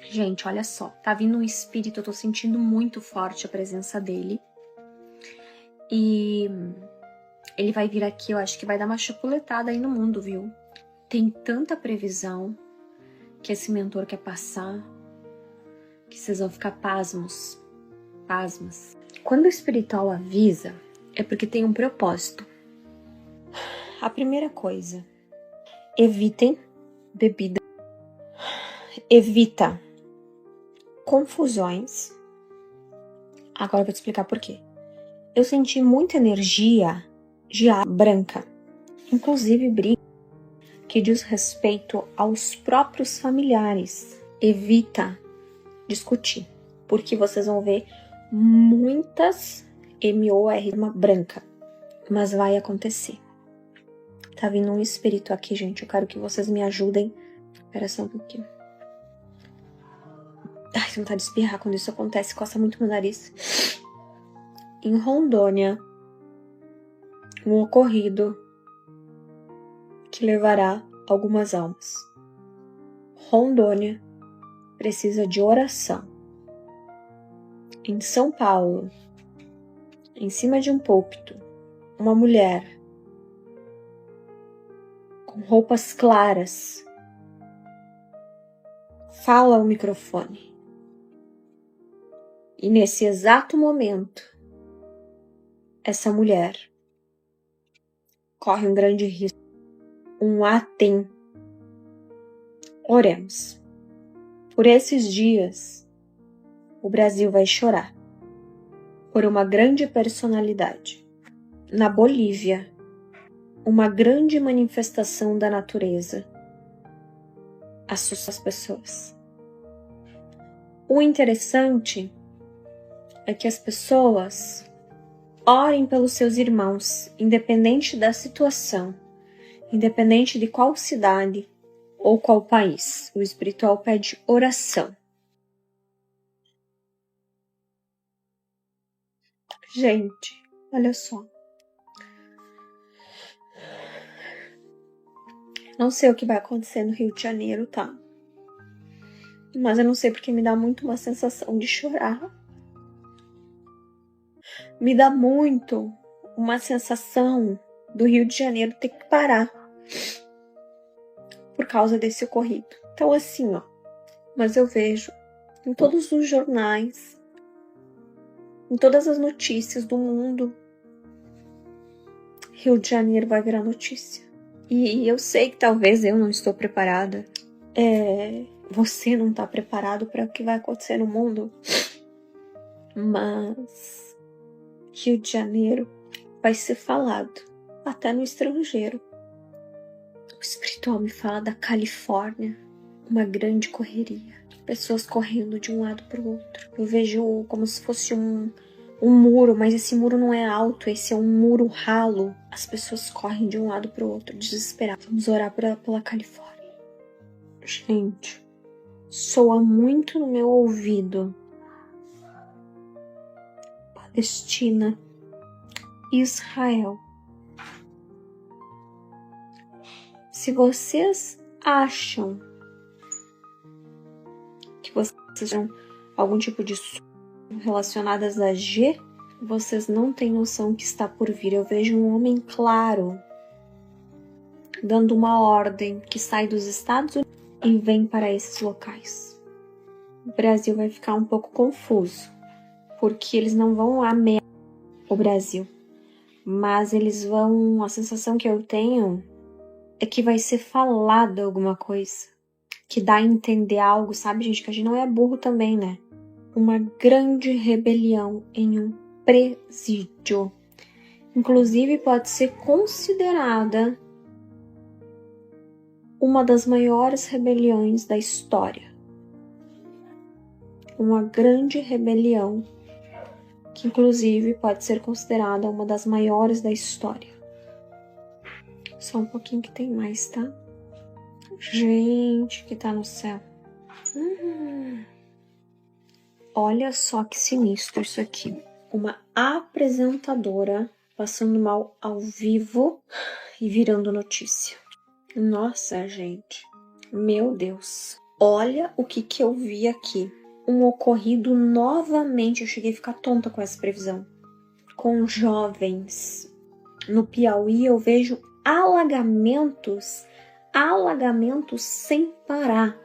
Gente, olha só, tá vindo um espírito, eu tô sentindo muito forte a presença dele. E ele vai vir aqui, eu acho que vai dar uma chapuletada aí no mundo, viu? Tem tanta previsão que esse mentor quer passar, que vocês vão ficar pasmos, pasmas. Quando o espiritual avisa, é porque tem um propósito. A primeira coisa, evitem bebida, evita confusões. Agora eu vou te explicar por quê. Eu senti muita energia de ar branca, inclusive briga que diz respeito aos próprios familiares. Evita discutir, porque vocês vão ver muitas MOR branca, mas vai acontecer. Tá vindo um espírito aqui, gente, eu quero que vocês me ajudem. Espera só um pouquinho. Ai, que vontade de espirrar quando isso acontece, coça muito meu nariz. Em Rondônia, um ocorrido que levará algumas almas. Rondônia precisa de oração. Em São Paulo, em cima de um púlpito, uma mulher com roupas claras fala ao microfone. E nesse exato momento, essa mulher corre um grande risco, um atem. Oremos. Por esses dias, o Brasil vai chorar por uma grande personalidade. Na Bolívia, uma grande manifestação da natureza assusta as pessoas. O interessante é que as pessoas orem pelos seus irmãos, independente da situação, independente de qual cidade ou qual país. O espiritual pede oração. Gente, olha só. Não sei o que vai acontecer no Rio de Janeiro, tá? Mas eu não sei porque me dá muito uma sensação de chorar. Me dá muito uma sensação do Rio de Janeiro ter que parar por causa desse ocorrido. Então assim, ó, mas eu vejo em todos os jornais, em todas as notícias do mundo, Rio de Janeiro vai virar notícia. E eu sei que talvez eu não estou preparada. Você não está preparado para o que vai acontecer no mundo. Mas Rio de Janeiro vai ser falado até no estrangeiro. O espiritual me fala da Califórnia, uma grande correria, pessoas correndo de um lado para o outro. Eu vejo como se fosse um muro, mas esse muro não é alto, esse é um muro ralo. As pessoas correm de um lado para o outro, desesperadas. Vamos orar pela Califórnia. Gente, soa muito no meu ouvido. Palestina, Israel. Se vocês acham que vocês são algum tipo de relacionadas a G, vocês não têm noção que está por vir. Eu vejo um homem claro dando uma ordem que sai dos Estados Unidos e vem para esses locais. O Brasil vai ficar um pouco confuso, porque eles não vão ameaçar o Brasil, mas eles vão... A sensação que eu tenho é que vai ser falado alguma coisa que dá a entender algo, sabe, gente? Que a gente não é burro também, né? Uma grande rebelião em um presídio. Inclusive pode ser considerada uma das maiores rebeliões da história. Uma grande rebelião que inclusive pode ser considerada uma das maiores da história. Só um pouquinho que tem mais, tá? Gente, que tá no céu. Olha só que sinistro isso aqui. Uma apresentadora passando mal ao vivo e virando notícia. Nossa, gente. Meu Deus. Olha o que eu vi aqui. Um ocorrido novamente, eu cheguei a ficar tonta com essa previsão. Com jovens. No Piauí eu vejo alagamentos sem parar.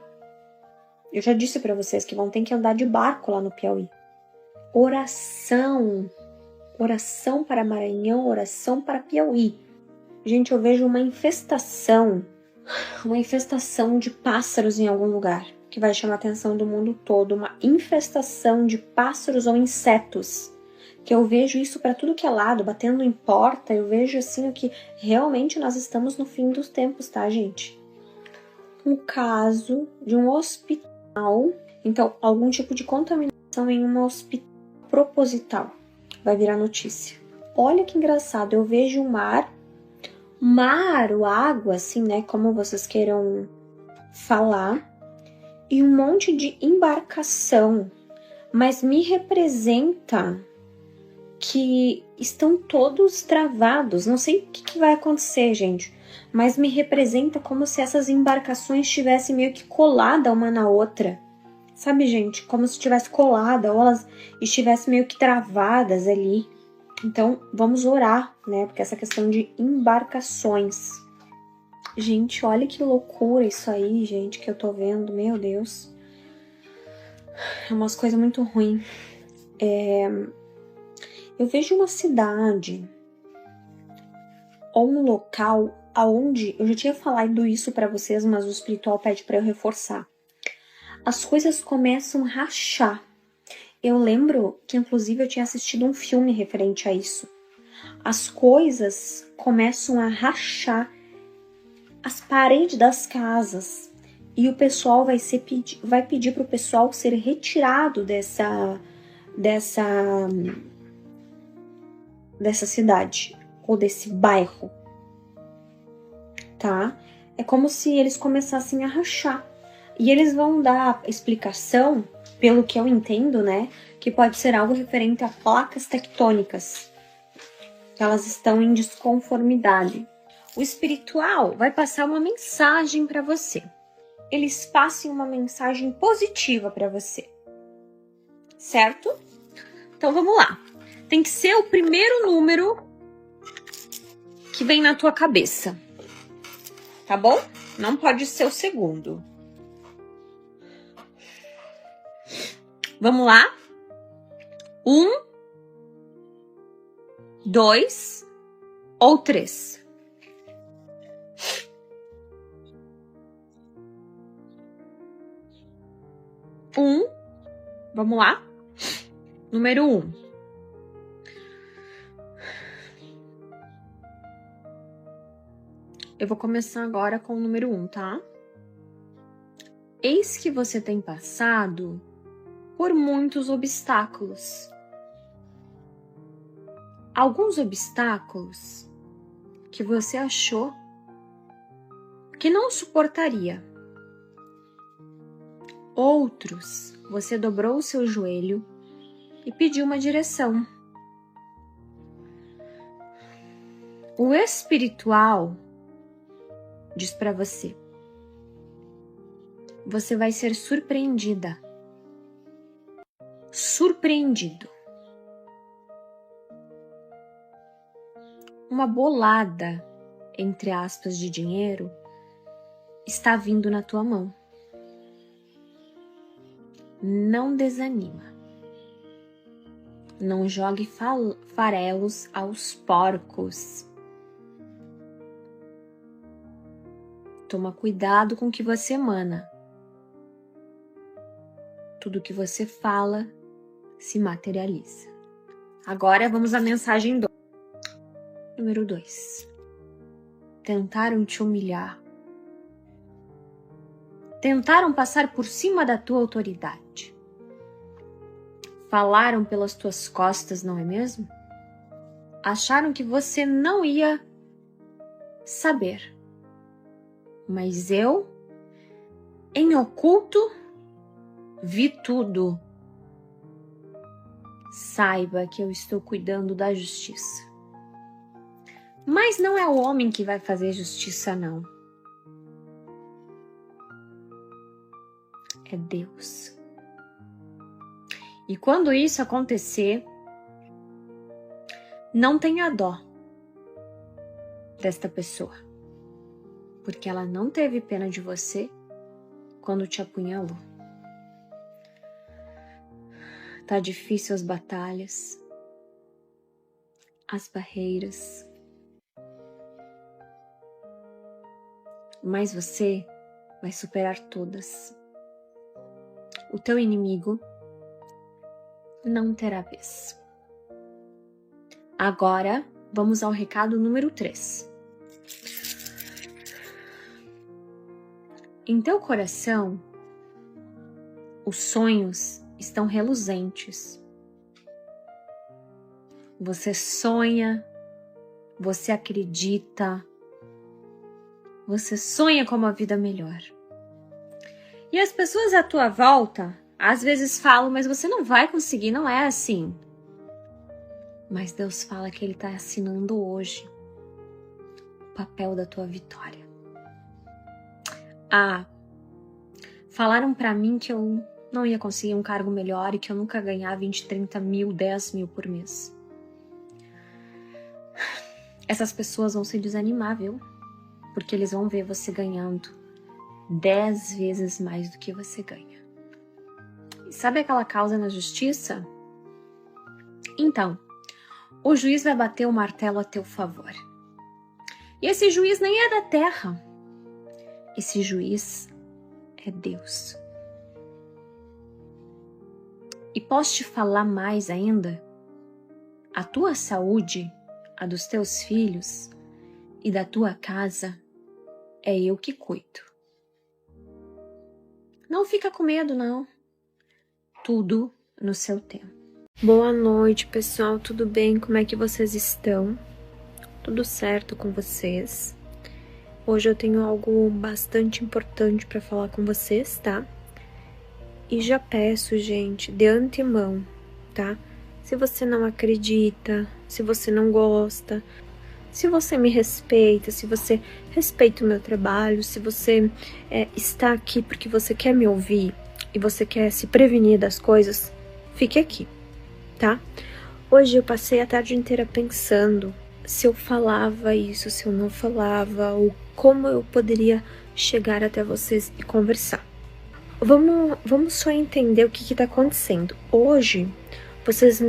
Eu já disse para vocês que vão ter que andar de barco lá no Piauí. Oração para Maranhão, oração para Piauí. Gente, eu vejo uma infestação de pássaros em algum lugar, que vai chamar a atenção do mundo todo, uma infestação de pássaros ou insetos, que eu vejo isso para tudo que é lado, batendo em porta, eu vejo assim o que realmente nós estamos no fim dos tempos, tá, gente? Um caso de um hospital, então, algum tipo de contaminação em um hospital proposital, vai virar notícia. Olha que engraçado, eu vejo o mar, ou água, assim, né, como vocês queiram falar, e um monte de embarcação, mas me representa que estão todos travados. Não sei o que vai acontecer, gente, mas me representa como se essas embarcações estivessem meio que coladas uma na outra. Sabe, gente? Como se estivesse colada ou elas estivessem meio que travadas ali. Então, vamos orar, né? Porque essa questão de embarcações. Gente, olha que loucura isso aí, gente, que eu tô vendo. Meu Deus. É umas coisas muito ruins. Eu vejo uma cidade ou um local aonde eu já tinha falado isso pra vocês, mas o espiritual pede pra eu reforçar. As coisas começam a rachar. Eu lembro que, inclusive, eu tinha assistido um filme referente a isso. As coisas começam a rachar as paredes das casas e o pessoal vai pedir para o pessoal ser retirado dessa cidade ou desse bairro, tá? É como se eles começassem a rachar. E eles vão dar explicação, pelo que eu entendo, né? Que pode ser algo referente a placas tectônicas. Que elas estão em desconformidade. O espiritual vai passar uma mensagem para você. Eles passem uma mensagem positiva para você. Certo? Então vamos lá. Tem que ser o primeiro número que vem na tua cabeça. Tá bom? Não pode ser o segundo. Vamos lá? 1, 2 ou 3? Vamos lá? Número 1. Eu vou começar agora com o número 1, tá? Eis que você tem passado por muitos obstáculos. Alguns obstáculos que você achou que não suportaria. Outros, você dobrou o seu joelho e pediu uma direção. O espiritual diz para você: você vai ser surpreendida. Surpreendido. Uma bolada, entre aspas, de dinheiro está vindo na tua mão. Não desanima. Não jogue farelos aos porcos. Toma cuidado com o que você emana. Tudo que você fala se materializa. Agora vamos à mensagem 2. Número 2. Tentaram te humilhar. Tentaram passar por cima da tua autoridade. Falaram pelas tuas costas, não é mesmo? Acharam que você não ia saber. Mas eu, em oculto, vi tudo. Saiba que eu estou cuidando da justiça. Mas não é o homem que vai fazer justiça, não. é Deus. E quando isso acontecer, não tenha dó desta pessoa, porque ela não teve pena de você quando te apunhalou. Tá difícil as batalhas, as barreiras, mas você vai superar todas. O teu inimigo não terá vez. Agora, vamos ao recado número 3. Em teu coração, os sonhos estão reluzentes. Você sonha, você acredita, você sonha com uma vida melhor. E as pessoas à tua volta, às vezes falam, mas você não vai conseguir, não é assim. Mas Deus fala que Ele está assinando hoje o papel da tua vitória. Falaram pra mim que eu não ia conseguir um cargo melhor e que eu nunca ia ganhar 20, 30 mil, 10 mil por mês. Essas pessoas vão se desanimar, viu? Porque eles vão ver você ganhando 10 vezes mais do que você ganha. E sabe aquela causa na justiça? Então, o juiz vai bater o martelo a teu favor. E esse juiz nem é da terra. Esse juiz é Deus. E posso te falar mais ainda? A tua saúde, a dos teus filhos e da tua casa, é eu que cuido. Não fica com medo, não. Tudo no seu tempo. Boa noite, pessoal. Tudo bem? Como é que vocês estão? Tudo certo com vocês? Hoje eu tenho algo bastante importante para falar com vocês, tá? E já peço, gente, de antemão, tá? Se você não acredita, se você não gosta, se você me respeita, se você respeita o meu trabalho, se você está aqui porque você quer me ouvir e você quer se prevenir das coisas, fique aqui, tá? Hoje eu passei a tarde inteira pensando se eu falava isso, se eu não falava, ou como eu poderia chegar até vocês e conversar. Vamos só entender o que tá acontecendo. Hoje, vocês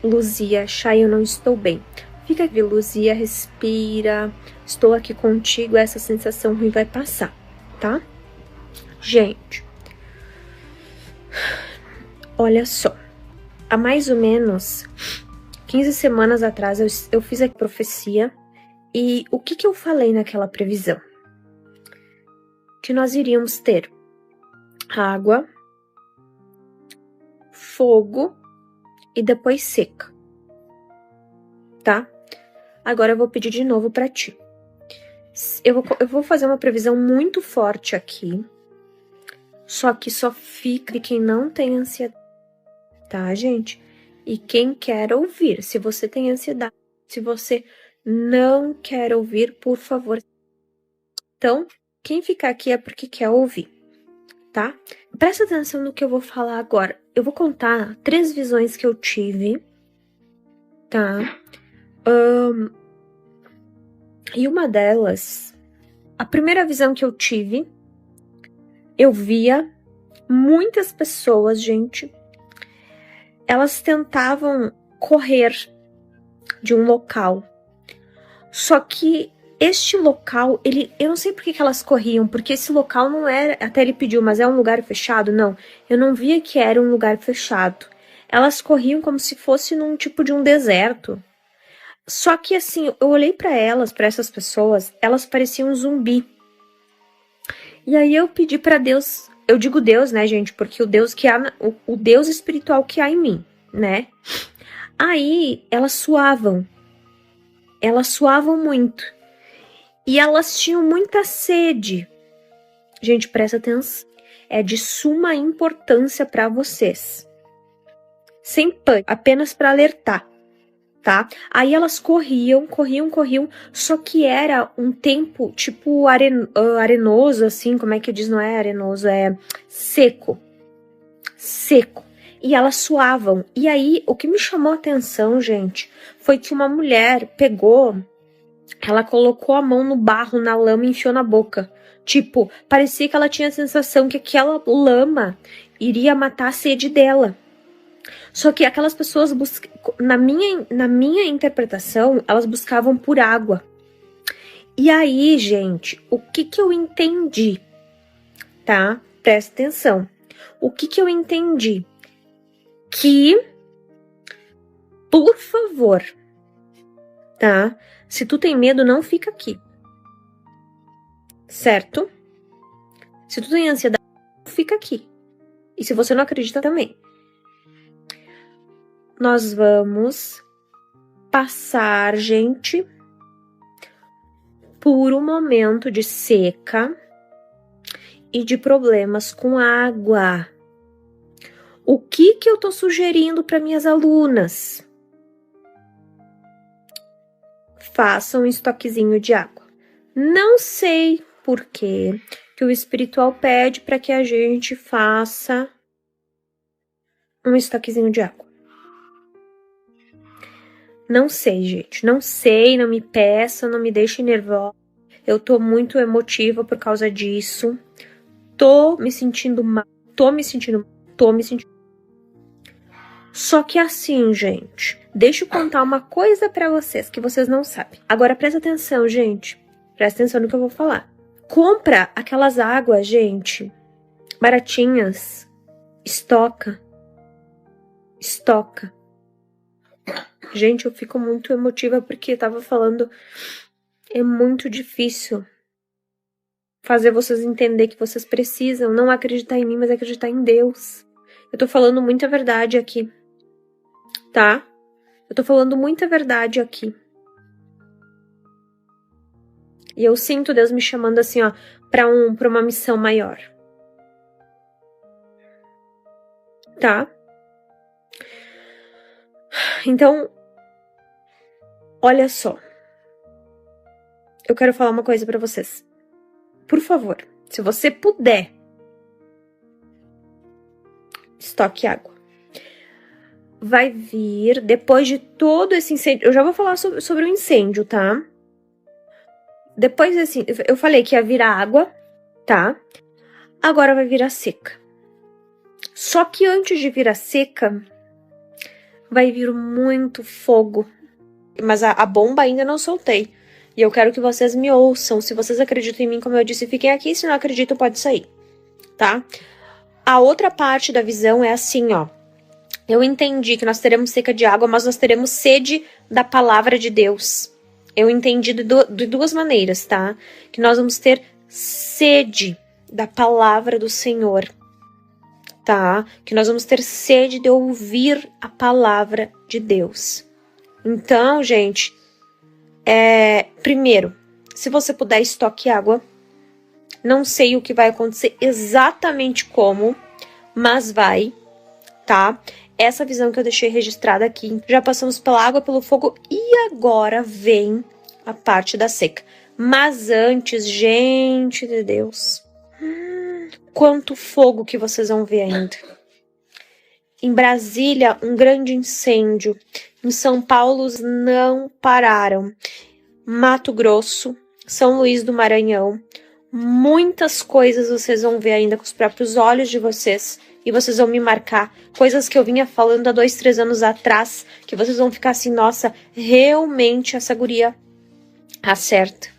Luzia, Chay, eu não estou bem. Fica aqui, Luzia, respira. Estou aqui contigo, essa sensação ruim vai passar, tá? Gente, olha só. Há mais ou menos 15 semanas atrás eu fiz a profecia. E o que eu falei naquela previsão? Que nós iríamos ter água, fogo e depois seca, tá? Agora eu vou pedir de novo pra ti. Eu vou fazer uma previsão muito forte aqui, só que só fica quem não tem ansiedade, tá, gente? E quem quer ouvir, se você tem ansiedade, se você não quer ouvir, por favor. Então, quem ficar aqui é porque quer ouvir, tá? Presta atenção no que eu vou falar agora. Eu vou contar 3 visões que eu tive, tá? E uma delas, a primeira visão que eu tive, eu via muitas pessoas, gente, elas tentavam correr de um local. Só que este local, eu não sei por que elas corriam, porque esse local não era, até ele pediu, mas é um lugar fechado? Não, eu não via que era um lugar fechado. Elas corriam como se fosse num tipo de um deserto. Só que assim, eu olhei pra essas pessoas, elas pareciam um zumbi. E aí eu pedi pra Deus, eu digo Deus, né, gente, porque o Deus o Deus espiritual que há em mim, né? Aí elas suavam muito. E elas tinham muita sede. Gente, presta atenção. É de suma importância para vocês. Sem pânico, apenas para alertar. tá? Aí elas corriam, só que era um tempo tipo arenoso, assim, como é que diz? Não é arenoso, é seco. E elas suavam. E aí, o que me chamou a atenção, gente, foi que uma mulher pegou, ela colocou a mão no barro, na lama e enfiou na boca. Tipo, parecia que ela tinha a sensação que aquela lama iria matar a sede dela. Só que aquelas pessoas, na minha interpretação, elas buscavam por água. E aí, gente, o que eu entendi, tá? Presta atenção. O que eu entendi? Que, por favor, tá? Se tu tem medo, não fica aqui. Certo? Se tu tem ansiedade, não fica aqui. E se você não acredita também. Nós vamos passar, gente, por um momento de seca e de problemas com água. O que eu tô sugerindo para minhas alunas? Façam um estoquezinho de água. Não sei por que o espiritual pede para que a gente faça um estoquezinho de água. Não sei, gente. Não sei, não me peça, não me deixe nervosa. Eu tô muito emotiva por causa disso. Tô me sentindo mal. Só que assim, gente, deixa eu contar uma coisa pra vocês que vocês não sabem. Agora presta atenção, gente. Presta atenção no que eu vou falar. Compra aquelas águas, gente, baratinhas. Estoca. Gente, eu fico muito emotiva porque eu tava falando, é muito difícil fazer vocês entender que vocês precisam não acreditar em mim, mas acreditar em Deus. Eu tô falando muita verdade aqui, tá? Eu tô falando muita verdade aqui. E eu sinto Deus me chamando assim, ó, pra uma missão maior. Tá? Então, olha só. Eu quero falar uma coisa pra vocês. Por favor, se você puder, estoque água. Vai vir, depois de todo esse incêndio... Eu já vou falar sobre o incêndio, tá? Depois, assim, eu falei que ia virar água, tá? Agora vai virar seca. Só que antes de virar seca, vai vir muito fogo. Mas a bomba ainda não soltei. E eu quero que vocês me ouçam. Se vocês acreditam em mim, como eu disse, fiquem aqui. Se não acreditam, pode sair, tá? A outra parte da visão é assim, ó. Eu entendi que nós teremos seca de água, mas nós teremos sede da palavra de Deus. Eu entendi de duas maneiras, tá? Que nós vamos ter sede da palavra do Senhor, tá? Que nós vamos ter sede de ouvir a palavra de Deus. Então, gente, primeiro, se você puder, estoque água. Não sei o que vai acontecer exatamente como, mas vai, tá? Essa visão que eu deixei registrada aqui. Já passamos pela água, pelo fogo e agora vem a parte da seca. Mas antes, gente de Deus, quanto fogo que vocês vão ver ainda. Em Brasília, um grande incêndio. Em São Paulo, não pararam. Mato Grosso, São Luís do Maranhão. Muitas coisas vocês vão ver ainda com os próprios olhos de vocês. E vocês vão me marcar coisas que eu vinha falando há 2, 3 anos atrás, que vocês vão ficar assim, nossa, realmente essa guria acerta,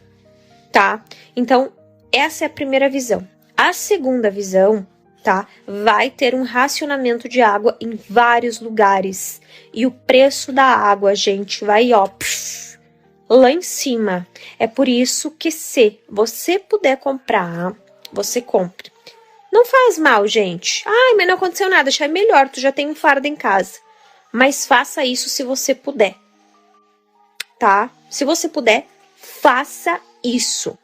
tá? Então, essa é a primeira visão. A segunda visão, tá? Vai ter um racionamento de água em vários lugares. E o preço da água, gente, vai, ó, lá em cima. É por isso que se você puder comprar, você compre. Não faz mal, gente. Ai, mas não aconteceu nada, já é melhor, tu já tem um fardo em casa. Mas faça isso se você puder, tá? Se você puder, faça isso.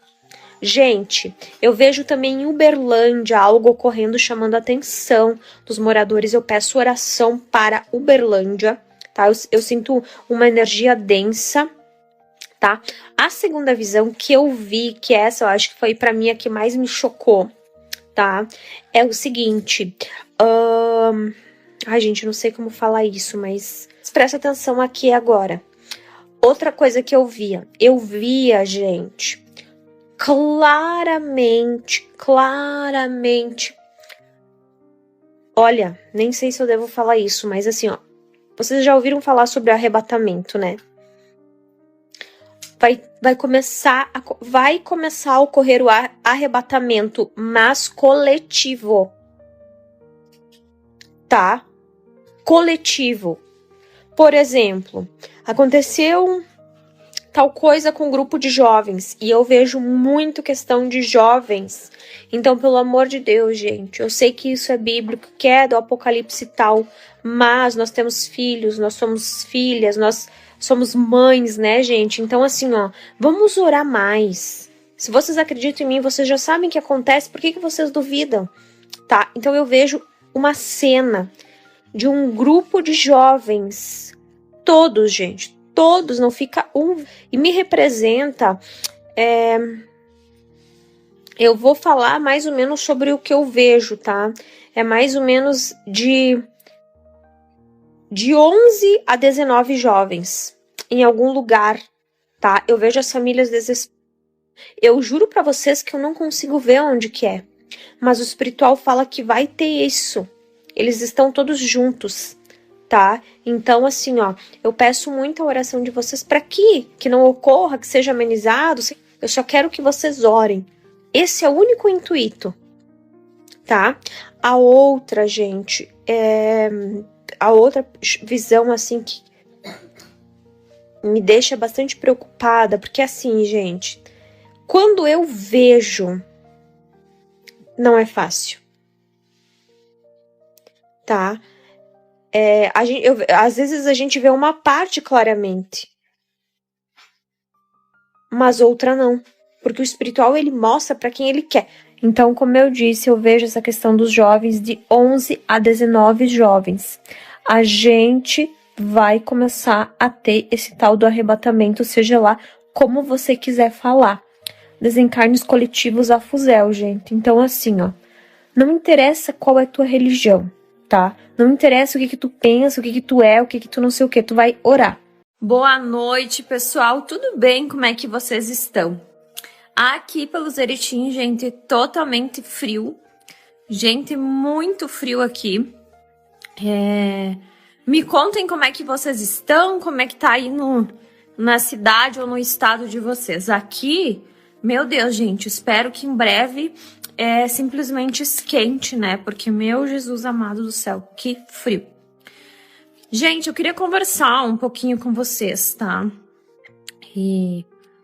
Gente, eu vejo também em Uberlândia algo ocorrendo chamando a atenção dos moradores. Eu peço oração para Uberlândia, tá? Eu sinto uma energia densa, tá? A segunda visão que eu vi, que essa eu acho que foi pra mim a que mais me chocou, tá? É o seguinte, ai, gente, não sei como falar isso, mas presta atenção aqui agora. Outra coisa que eu via, gente, claramente, olha, nem sei se eu devo falar isso, mas assim, ó, vocês já ouviram falar sobre arrebatamento, né? Vai começar a ocorrer o arrebatamento, mas coletivo, tá? Coletivo. Por exemplo, aconteceu tal coisa com um grupo de jovens, e eu vejo muito questão de jovens. Então, pelo amor de Deus, gente, eu sei que isso é bíblico, que é do Apocalipse e tal, mas nós temos filhos, nós somos filhas, nós somos mães, né, gente? Então, assim, ó, vamos orar mais. Se vocês acreditam em mim, vocês já sabem o que acontece, por que vocês duvidam? Tá? Então, eu vejo uma cena de um grupo de jovens, todos, gente, todos, não fica um, e me representa, eu vou falar mais ou menos sobre o que eu vejo, tá? É mais ou menos de 11 a 19 jovens, em algum lugar, tá? Eu vejo as famílias desesperadas. Eu juro pra vocês que eu não consigo ver onde que é, mas o espiritual fala que vai ter isso. Eles estão todos juntos, tá? Então, assim, ó, eu peço muita oração de vocês para que não ocorra, que seja amenizado. Eu só quero que vocês orem. Esse é o único intuito, tá? A outra, gente, a outra visão, assim, que me deixa bastante preocupada, porque assim, gente, quando eu vejo, não é fácil, tá? Às vezes a gente vê uma parte claramente, mas outra não, porque o espiritual ele mostra para quem ele quer. Então, como eu disse, eu vejo essa questão dos jovens de 11 a 19 jovens. A gente vai começar a ter esse tal do arrebatamento, seja lá como você quiser falar. Desencarnes coletivos a fuzel, gente. Então, assim, ó, não interessa qual é a tua religião, tá? Não interessa o que tu pensa, o que tu é, o que tu não sei o que, tu vai orar. Boa noite, pessoal. Tudo bem? Como é que vocês estão? Aqui pelo Zeritim, gente, totalmente frio. Gente, muito frio aqui. Me contem como é que vocês estão, como é que tá aí na cidade ou no estado de vocês. Aqui, meu Deus, gente, espero que em breve simplesmente esquente, né? Porque, meu Jesus amado do céu, que frio. Gente, eu queria conversar um pouquinho com vocês, tá?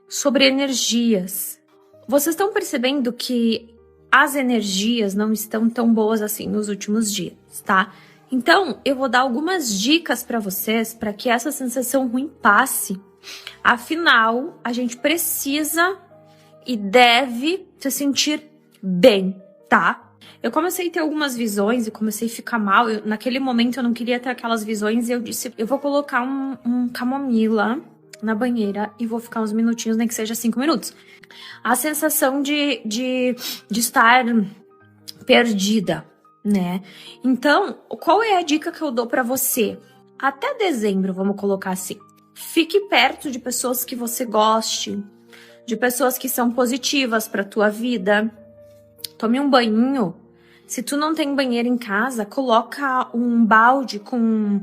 Sobre energias. Vocês estão percebendo que as energias não estão tão boas assim nos últimos dias, tá? Então, eu vou dar algumas dicas para vocês para que essa sensação ruim passe. Afinal, a gente precisa e deve se sentir bem, tá? Eu comecei a ter algumas visões e comecei a ficar mal. Naquele momento eu não queria ter aquelas visões e eu disse, eu vou colocar um camomila na banheira e vou ficar uns minutinhos, nem que seja 5 minutos. A sensação de estar perdida, né? Então, qual é a dica que eu dou pra você? Até dezembro, vamos colocar assim. Fique perto de pessoas que você goste, de pessoas que são positivas pra tua vida. Tome um banho. Se tu não tem banheiro em casa, coloca um balde com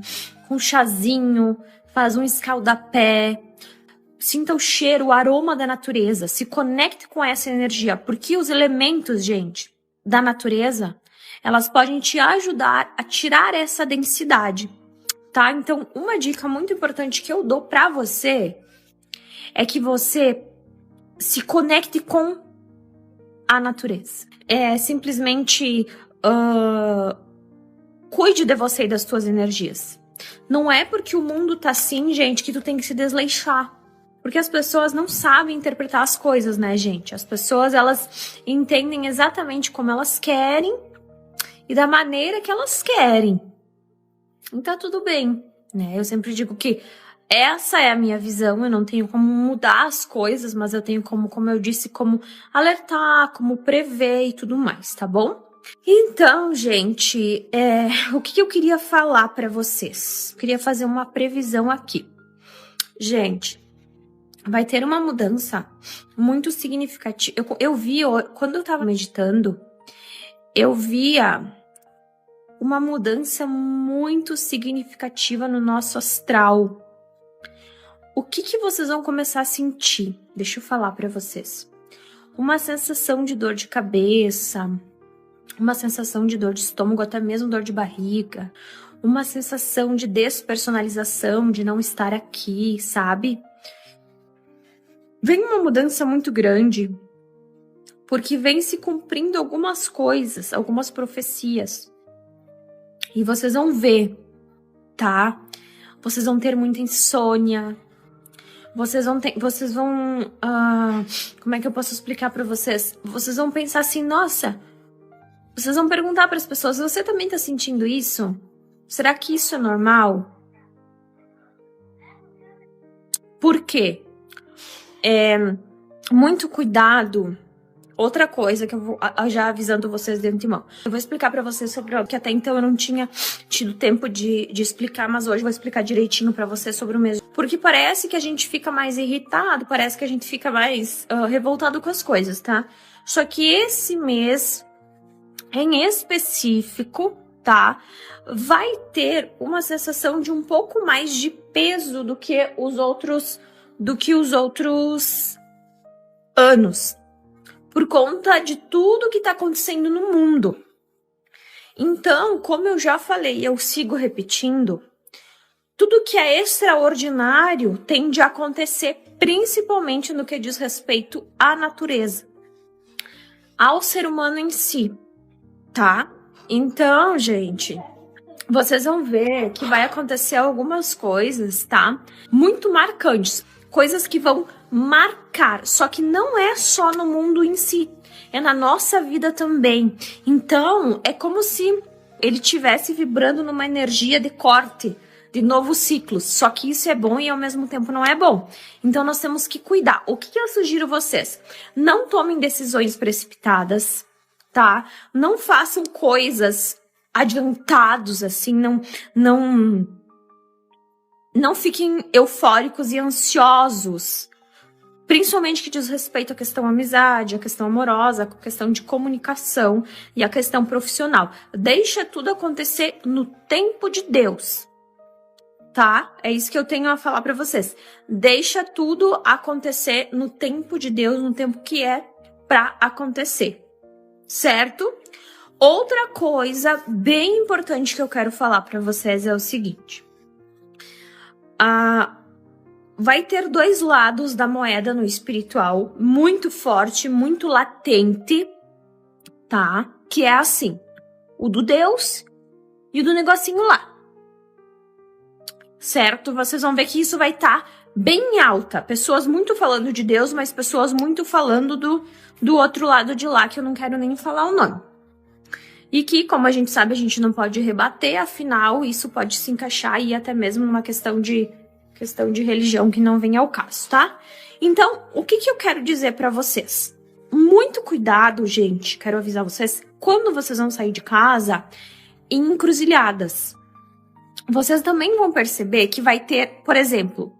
chazinho, faz um escaldapé. Sinta o cheiro, o aroma da natureza. Se conecte com essa energia. Porque os elementos, gente, da natureza, elas podem te ajudar a tirar essa densidade, tá? Então, uma dica muito importante que eu dou pra você é que você se conecte com a natureza. Simplesmente cuide de você e das tuas energias. Não é porque o mundo tá assim, gente, que tu tem que se desleixar. Porque as pessoas não sabem interpretar as coisas, né, gente? As pessoas, elas entendem exatamente como elas querem e da maneira que elas querem. E tá tudo bem, né? Eu sempre digo que essa é a minha visão, eu não tenho como mudar as coisas, mas eu tenho como eu disse, como alertar, como prever e tudo mais, tá bom? Então, gente, o que eu queria falar pra vocês? Eu queria fazer uma previsão aqui. Gente, vai ter uma mudança muito significativa. Eu vi, quando eu tava meditando, eu via uma mudança muito significativa no nosso astral. O que vocês vão começar a sentir? Deixa eu falar pra vocês. Uma sensação de dor de cabeça, uma sensação de dor de estômago, até mesmo dor de barriga, uma sensação de despersonalização, de não estar aqui, sabe? Vem uma mudança muito grande, porque vem se cumprindo algumas coisas, algumas profecias. E vocês vão ver, tá? Vocês vão ter muita insônia. Vocês vão como é que eu posso explicar pra vocês? Vocês vão pensar assim, nossa, vocês vão perguntar para as pessoas, você também tá sentindo isso? Será que isso é normal? Por quê? Muito cuidado. Outra coisa que eu vou já avisando vocês de antemão. Eu vou explicar pra vocês sobre o que até então eu não tinha tido tempo de explicar, mas hoje eu vou explicar direitinho pra vocês sobre o mesmo. Porque parece que a gente fica mais irritado, parece que a gente fica mais revoltado com as coisas, tá? Só que esse mês, em específico, tá? Vai ter uma sensação de um pouco mais de peso do que os outros anos. Por conta de tudo que tá acontecendo no mundo. Então, como eu já falei, eu sigo repetindo, tudo que é extraordinário tende a acontecer principalmente no que diz respeito à natureza, ao ser humano em si, tá? Então, gente, vocês vão ver que vai acontecer algumas coisas, tá? Muito marcantes, coisas que vão marcar, só que não é só no mundo em si, é na nossa vida também. Então, é como se ele estivesse vibrando numa energia de corte, de novos ciclos, só que isso é bom e ao mesmo tempo não é bom. Então, nós temos que cuidar. O que eu sugiro vocês? Não tomem decisões precipitadas, tá? Não façam coisas adiantados, assim, não fiquem eufóricos e ansiosos. Principalmente que diz respeito à questão amizade, à questão amorosa, à questão de comunicação e à questão profissional. Deixa tudo acontecer no tempo de Deus, tá? É isso que eu tenho a falar pra vocês. Deixa tudo acontecer no tempo de Deus, no tempo que é pra acontecer, certo? Outra coisa bem importante que eu quero falar pra vocês é o seguinte. Vai ter dois lados da moeda no espiritual, muito forte, muito latente, tá? Que é assim, o do Deus e o do negocinho lá. Certo? Vocês vão ver que isso vai estar bem alta. Pessoas muito falando de Deus, mas pessoas muito falando do outro lado de lá, que eu não quero nem falar o nome. E que, como a gente sabe, a gente não pode rebater, afinal, isso pode se encaixar aí até mesmo numa questão de religião que não vem ao caso, tá? Então, o que eu quero dizer pra vocês? Muito cuidado, gente, quero avisar vocês, quando vocês vão sair de casa, em encruzilhadas. Vocês também vão perceber que vai ter, por exemplo,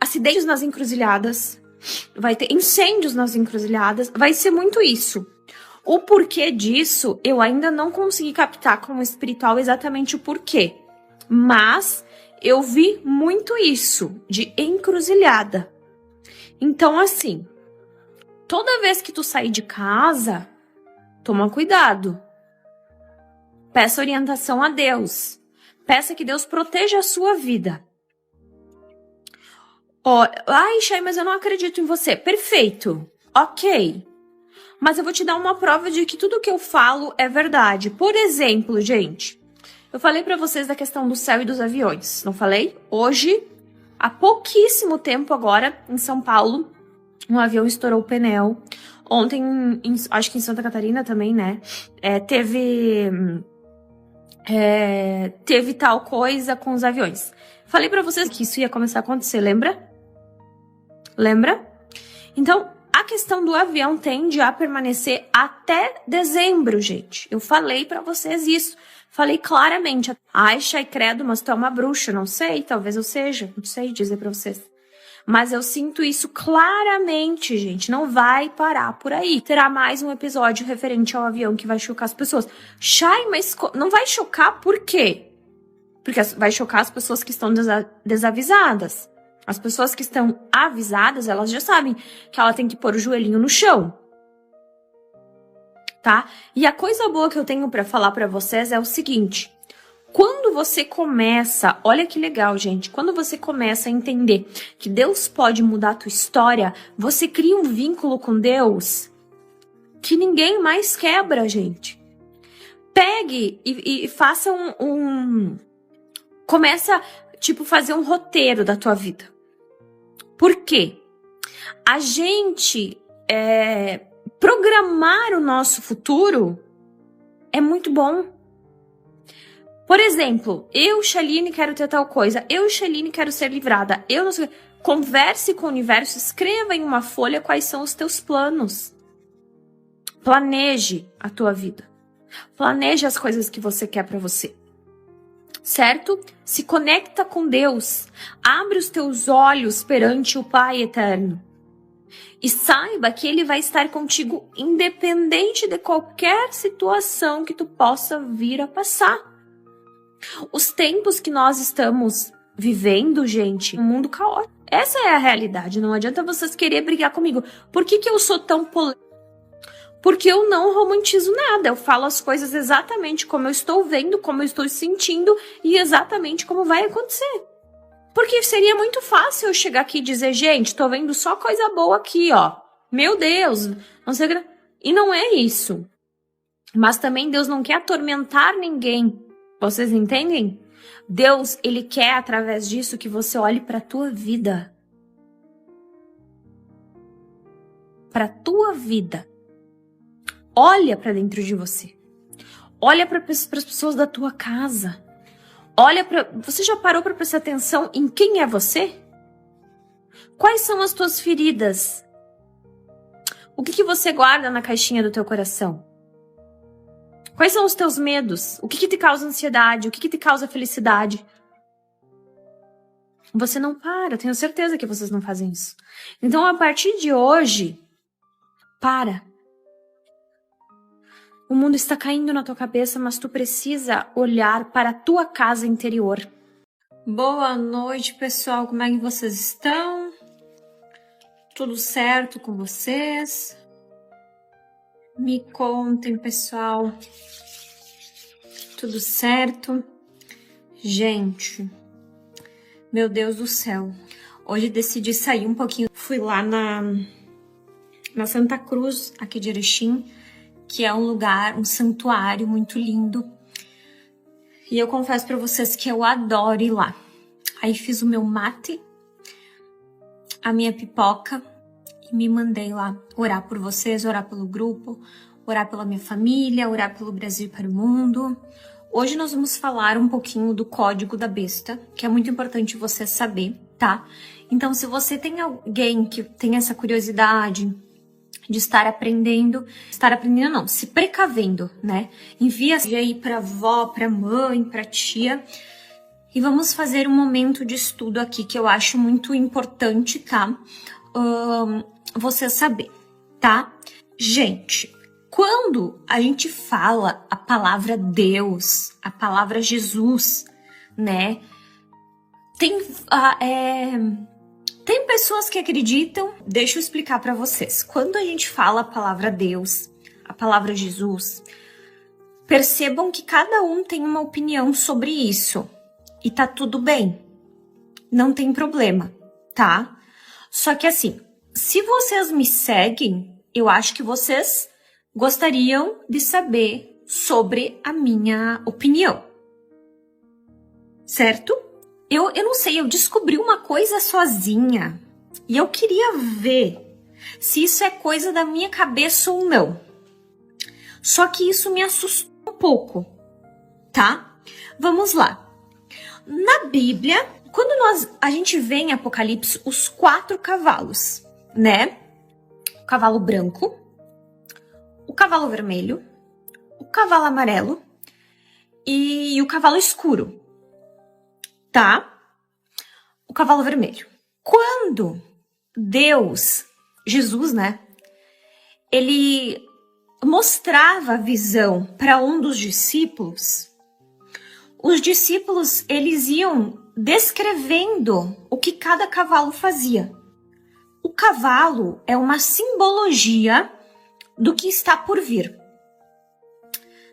acidentes nas encruzilhadas, vai ter incêndios nas encruzilhadas, vai ser muito isso. O porquê disso, eu ainda não consegui captar como espiritual exatamente o porquê, mas eu vi muito isso, de encruzilhada. Então, assim, toda vez que tu sair de casa, toma cuidado. Peça orientação a Deus. Peça que Deus proteja a sua vida. Ai, Chay, mas eu não acredito em você. Perfeito. Ok. Mas eu vou te dar uma prova de que tudo que eu falo é verdade. Por exemplo, gente, eu falei pra vocês da questão do céu e dos aviões, não falei? Hoje, há pouquíssimo tempo agora, em São Paulo, um avião estourou o pneu. Ontem, acho que em Santa Catarina também, né? Teve teve tal coisa com os aviões. Falei pra vocês que isso ia começar a acontecer, lembra? Lembra? Então, a questão do avião tende a permanecer até dezembro, gente. Eu falei pra vocês isso. Falei claramente. Ai, Chay, credo, mas tu é uma bruxa. Não sei, talvez eu seja. Não sei dizer pra vocês. Mas eu sinto isso claramente, gente. Não vai parar por aí. Terá mais um episódio referente ao avião que vai chocar as pessoas. Chay, mas não vai chocar por quê? Porque vai chocar as pessoas que estão desavisadas. As pessoas que estão avisadas, elas já sabem que ela tem que pôr o joelhinho no chão. Tá? E a coisa boa que eu tenho pra falar pra vocês é o seguinte. Quando você começa, olha que legal, gente. Quando você começa a entender que Deus pode mudar a tua história, você cria um vínculo com Deus que ninguém mais quebra, gente. Pegue e faça começa, fazer um roteiro da tua vida. Por quê? A gente programar o nosso futuro é muito bom. Por exemplo, eu, Shaline, quero ter tal coisa. Eu, Shaline, quero ser livrada. Eu não sei. Converse com o universo, escreva em uma folha quais são os teus planos. Planeje a tua vida. Planeje as coisas que você quer pra você. Certo? Se conecta com Deus. Abre os teus olhos perante o Pai Eterno. E saiba que Ele vai estar contigo independente de qualquer situação que tu possa vir a passar. Os tempos que nós estamos vivendo, gente, um mundo caótico. Essa é a realidade. Não adianta vocês querer brigar comigo. Por que eu sou tão polêmica? Porque eu não romantizo nada. Eu falo as coisas exatamente como eu estou vendo, como eu estou sentindo e exatamente como vai acontecer. Porque seria muito fácil eu chegar aqui e dizer, gente, tô vendo só coisa boa aqui, ó. Meu Deus, não sei. E não é isso. Mas também Deus não quer atormentar ninguém. Vocês entendem? Deus, Ele quer, através disso, que você olhe pra tua vida. Pra tua vida. Olha pra dentro de você. Olha para as pessoas da tua casa. Olha para... Você já parou para prestar atenção em quem é você? Quais são as tuas feridas? O que você guarda na caixinha do teu coração? Quais são os teus medos? O que te causa ansiedade? O que te causa felicidade? Você não para, tenho certeza que vocês não fazem isso. Então, a partir de hoje, para. O mundo está caindo na tua cabeça, mas tu precisa olhar para a tua casa interior. Boa noite, pessoal. Como é que vocês estão? Tudo certo com vocês? Me contem, pessoal. Tudo certo? Gente, meu Deus do céu. Hoje decidi sair um pouquinho. Fui lá na Santa Cruz, aqui de Erechim, que é um lugar, um santuário muito lindo. E eu confesso pra vocês que eu adoro ir lá. Aí fiz o meu mate, a minha pipoca e me mandei lá orar por vocês, orar pelo grupo, orar pela minha família, orar pelo Brasil para o mundo. Hoje nós vamos falar um pouquinho do código da besta, que é muito importante você saber, tá? Então, se você tem alguém que tem essa curiosidade de estar aprendendo não, se precavendo, né? Envia aí pra avó, pra mãe, pra tia. E vamos fazer um momento de estudo aqui que eu acho muito importante, tá? Você saber, tá? Gente, quando a gente fala a palavra Deus, a palavra Jesus, né? Tem pessoas que acreditam, deixa eu explicar pra vocês. Quando a gente fala a palavra Deus, a palavra Jesus, percebam que cada um tem uma opinião sobre isso. E tá tudo bem. Não tem problema, tá? Só que assim, se vocês me seguem, eu acho que vocês gostariam de saber sobre a minha opinião. Certo? Eu não sei, eu descobri uma coisa sozinha e eu queria ver se isso é coisa da minha cabeça ou não. Só que isso me assustou um pouco. tá? Vamos lá. Na Bíblia, quando a gente vê em Apocalipse os 4 cavalos, né? O cavalo branco, o cavalo vermelho, o cavalo amarelo e o cavalo escuro, tá? O cavalo vermelho. Quando Deus, Jesus, né? Ele mostrava a visão para um dos discípulos, os discípulos, eles iam descrevendo o que cada cavalo fazia. O cavalo é uma simbologia do que está por vir.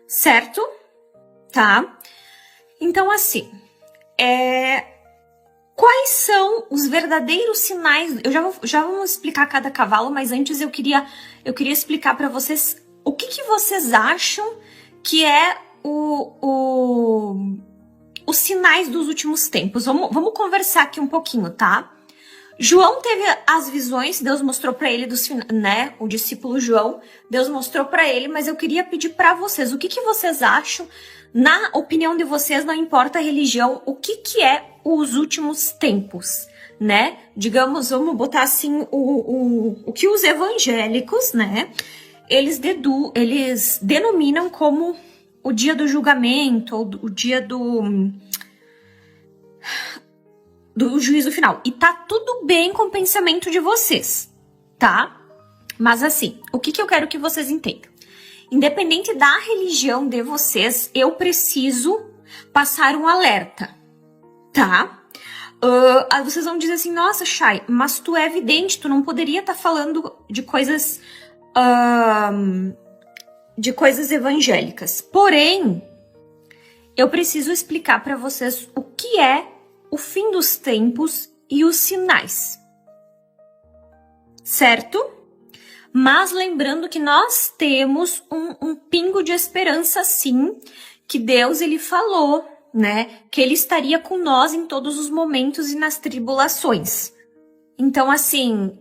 Certo? Tá? Então, assim, quais são os verdadeiros sinais? Já vamos explicar cada cavalo, mas antes eu queria explicar para vocês o que vocês acham que é os sinais dos últimos tempos. Vamos conversar aqui um pouquinho, tá? João teve as visões, Deus mostrou para ele, né? O discípulo João, Deus mostrou para ele, mas eu queria pedir para vocês, o que vocês acham? Na opinião de vocês, não importa a religião, o que é os últimos tempos, né? Digamos, vamos botar assim, o que os evangélicos, né? Eles denominam como o dia do julgamento, ou o dia do juízo final. E tá tudo bem com o pensamento de vocês, tá? Mas assim, o que eu quero que vocês entendam? Independente da religião de vocês, eu preciso passar um alerta, tá? Vocês vão dizer assim, nossa, Chay, mas tu é vidente, tu não poderia estar falando de coisas evangélicas. Porém, eu preciso explicar para vocês o que é o fim dos tempos e os sinais. Certo? Mas lembrando que nós temos um pingo de esperança, sim, que Deus, ele falou, né, que ele estaria com nós em todos os momentos e nas tribulações. Então, assim,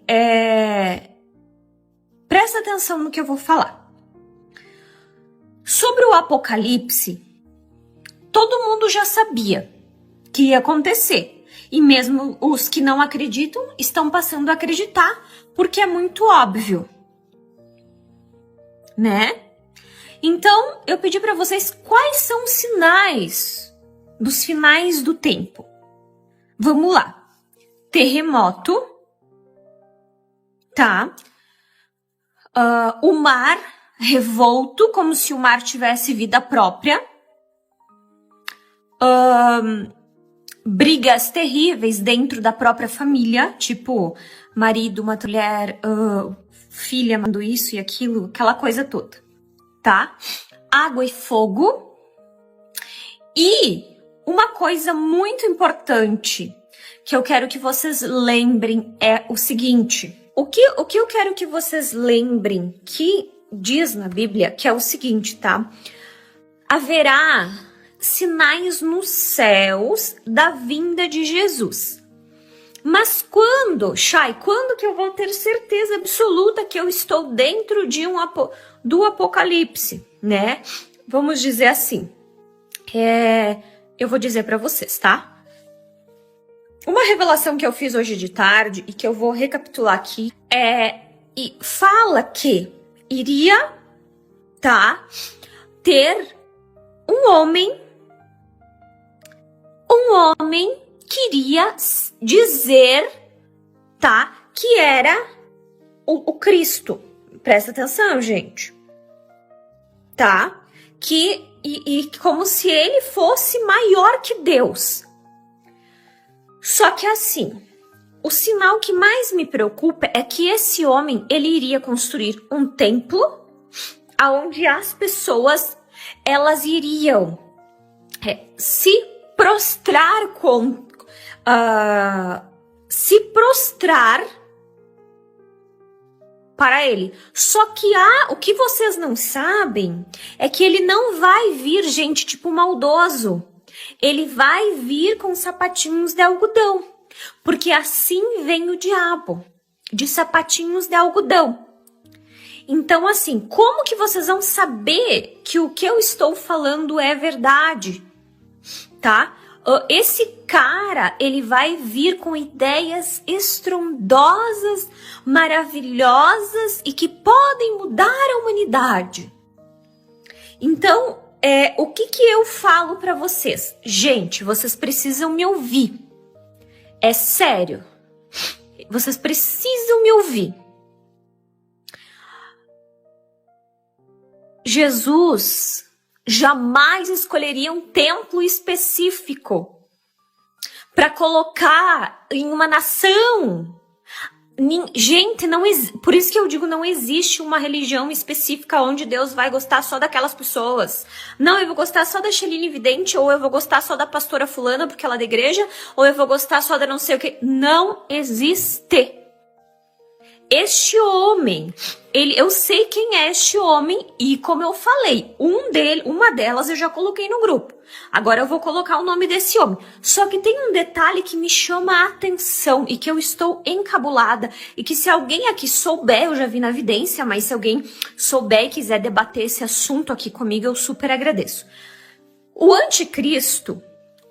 presta atenção no que eu vou falar. Sobre o Apocalipse, todo mundo já sabia que ia acontecer. E mesmo os que não acreditam estão passando a acreditar, porque é muito óbvio, né? Então, eu pedi para vocês quais são os sinais dos finais do tempo. Vamos lá. Terremoto, tá? O mar revolto, como se o mar tivesse vida própria. Brigas terríveis dentro da própria família, tipo marido, uma mulher, filha mandou isso e aquilo, aquela coisa toda, tá? Água e fogo. E uma coisa muito importante que eu quero que vocês lembrem é o seguinte. O que eu quero que vocês lembrem que diz na Bíblia, que é o seguinte, tá? Haverá sinais nos céus da vinda de Jesus. Mas quando que eu vou ter certeza absoluta que eu estou dentro do Apocalipse, né? Vamos dizer assim. Eu vou dizer para vocês, tá? Uma revelação que eu fiz hoje de tarde e que eu vou recapitular aqui e fala que iria, tá, ter um homem queria dizer, tá, que era o Cristo. Presta atenção, gente. Tá? E como se ele fosse maior que Deus. Só que assim, o sinal que mais me preocupa é que esse homem, ele iria construir um templo onde as pessoas, elas iriam se prostrar para ele. Só que o que vocês não sabem é que ele não vai vir, gente, tipo maldoso. Ele vai vir com sapatinhos de algodão. Porque assim vem o diabo, de sapatinhos de algodão. Então, assim, como que vocês vão saber que o que eu estou falando é verdade, tá? Esse cara, ele vai vir com ideias estrondosas, maravilhosas e que podem mudar a humanidade. Então, o que eu falo pra vocês? Gente, vocês precisam me ouvir. É sério. Vocês precisam me ouvir. Jesus jamais escolheria um templo específico para colocar em uma nação. Gente, por isso que eu digo, não existe uma religião específica onde Deus vai gostar só daquelas pessoas. Não, eu vou gostar só da Sheline Vidente, ou eu vou gostar só da pastora fulana porque ela é da igreja, ou eu vou gostar só da não sei o que. Não existe. Este homem, eu sei quem é este homem e, como eu falei, uma delas eu já coloquei no grupo. Agora eu vou colocar o nome desse homem. Só que tem um detalhe que me chama a atenção e que eu estou encabulada e que se alguém aqui souber, eu já vi na evidência, mas se alguém souber e quiser debater esse assunto aqui comigo, eu super agradeço. O anticristo,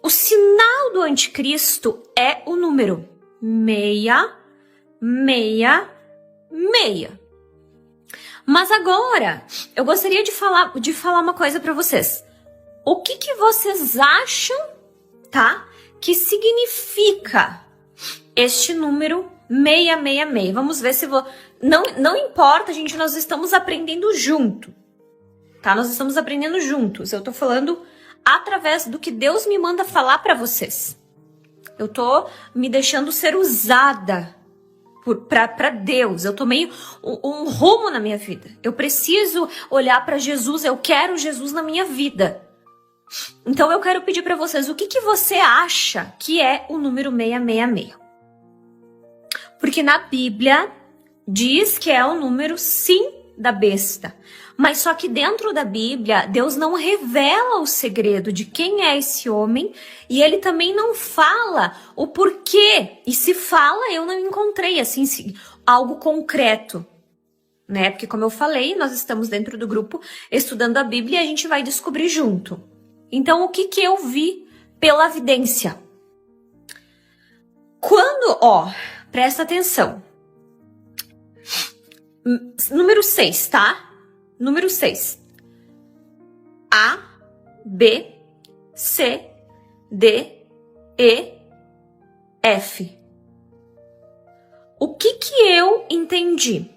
o sinal do anticristo é o número 666. Mas agora, eu gostaria de falar uma coisa para vocês. O que vocês acham, tá? Que significa este número 666? Vamos ver se não importa, gente, nós estamos aprendendo junto. Tá? Nós estamos aprendendo juntos. Eu tô falando através do que Deus me manda falar para vocês. Eu tô me deixando ser usada para Deus. Eu tomei um rumo na minha vida. Eu preciso olhar para Jesus. Eu quero Jesus na minha vida. Então eu quero pedir para vocês, o que você acha que é o número 666? Porque na Bíblia diz que é o número, sim, da besta. Mas só que dentro da Bíblia, Deus não revela o segredo de quem é esse homem e ele também não fala o porquê. E se fala, eu não encontrei assim algo concreto, né? Porque como eu falei, nós estamos dentro do grupo estudando a Bíblia e a gente vai descobrir junto. Então, o que eu vi pela evidência? Presta atenção. Número 6, tá? Número 6. A, B, C, D, E, F. O que eu entendi?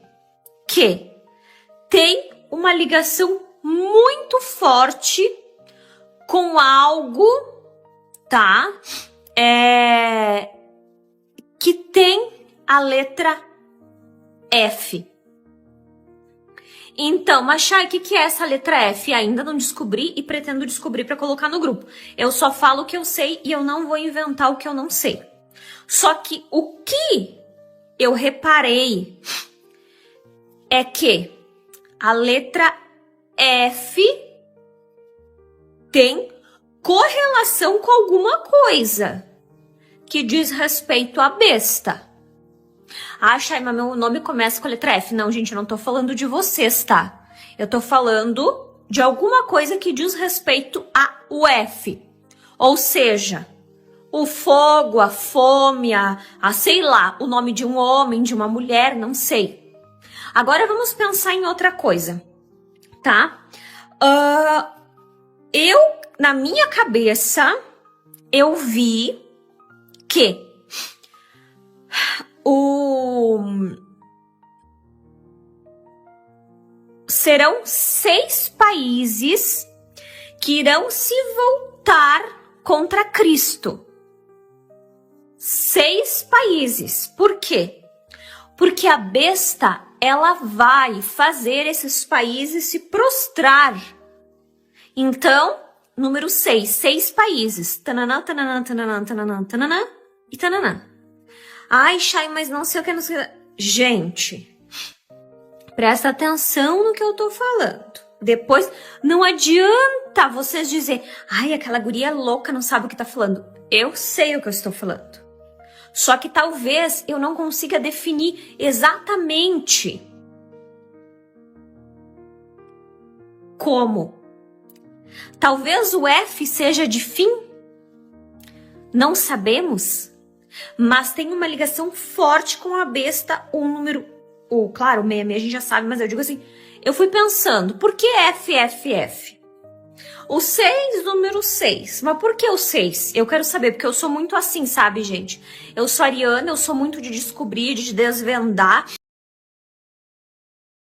Que tem uma ligação muito forte com algo, tá? Que tem a letra F. Então, Machai, o que é essa letra F? Ainda não descobri e pretendo descobrir para colocar no grupo. Eu só falo o que eu sei e eu não vou inventar o que eu não sei. Só que o que eu reparei é que a letra F tem correlação com alguma coisa que diz respeito à besta. Ah, Chay, mas meu nome começa com a letra F. Não, gente, eu não tô falando de vocês, tá? Eu tô falando de alguma coisa que diz respeito ao F. Ou seja, o fogo, a fome, sei lá, o nome de um homem, de uma mulher, não sei. Agora vamos pensar em outra coisa, tá? Na minha cabeça, eu vi que serão 6 países que irão se voltar contra Cristo. 6 países. Por quê? Porque a besta, ela vai fazer esses países se prostrar. Então, número 6, 6 países. Tananã, tananã, tananã, tananã, tananã e tananã. Ai, Chay, mas não sei o que, não sei o que. Gente, presta atenção no que eu tô falando. Depois, não adianta vocês dizer, ai, aquela guria é louca, não sabe o que tá falando. Eu sei o que eu estou falando. Só que talvez eu não consiga definir exatamente como. Talvez o F seja de fim? Não sabemos, mas tem uma ligação forte com a besta, o número... claro, o 66 a gente já sabe, mas eu digo assim, eu fui pensando, por que FFF? O 6, número 6. Mas por que o 6? Eu quero saber, porque eu sou muito assim, sabe, gente? Eu sou ariana, eu sou muito de descobrir, de desvendar.